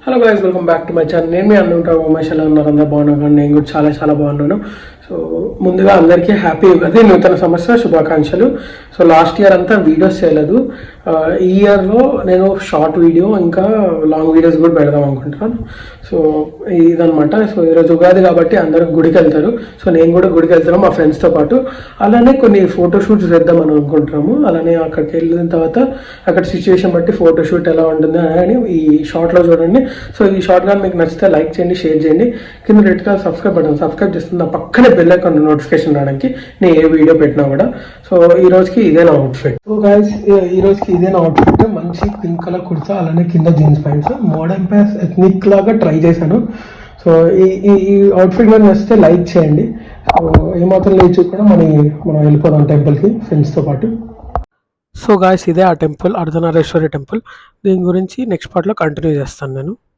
Hello guys, welcome back to my channel. నేను మీ అనుకుంటాను ఉమేష్. ఎలా ఉన్నారు? అందరూ బాగున్నాను కానీ నేను కూడా చాలా బాగున్నాను. సో ముందుగా అందరికీ హ్యాపీ ఉగాది, నూతన సంవత్సర శుభాకాంక్షలు. సో లాస్ట్ ఇయర్ అంతా వీడియోస్ చేయలేదు. ఈ ఇయర్లో నేను షార్ట్ వీడియో ఇంకా లాంగ్ వీడియోస్ కూడా పెడదాం అనుకుంటున్నాను. సో ఇదనమాట. సో ఈరోజు ఉగాది కాబట్టి అందరూ గుడికి వెళ్తారు. సో నేను కూడా గుడికి వెళ్తాను మా ఫ్రెండ్స్తో పాటు. అలానే కొన్ని ఫోటోషూట్స్ చేద్దామని అనుకుంటున్నాము. అలానే అక్కడికి వెళ్ళిన తర్వాత అక్కడ సిచ్యువేషన్ బట్టి ఫోటోషూట్ ఎలా ఉంటుంది అని ఈ షార్ట్లో చూడండి. సో ఈ షార్ట్ కానీ మీకు నచ్చితే లైక్ చేయండి, షేర్ చేయండి. కింద red colour subscribe button subscribe చేస్తుంది, నా పక్కనే బెల్ ఐకాన్ నోటిఫికేషన్ రావడానికి నేను ఏ వీడియో పెట్టినా కూడా. సో ఈ రోజుకి ఇదే నా అవుట్ఫిట్. సో గైస్, ఈ రోజుకి ఇదే నా అవుట్ఫిట్. మంచి పింక్ కలర్ కుర్తా, అలానే కింద jeans pants. Modern pants ethnic లాగా ట్రై చేశాను. సో ఈ అవుట్ఫిట్ మీద నచ్చితే లైక్ చేయండి. సో ఏమాత్రం లేచి కూడా మనం వెళ్ళిపోదాం టెంపుల్కి ఫ్రెండ్స్తో పాటు. సో గాయస్, ఇదే ఆ టెంపుల్, అర్ధనారీశ్వరి టెంపుల్. దీని గురించి నెక్స్ట్ పార్ట్లో కంటిన్యూ చేస్తాను నేను.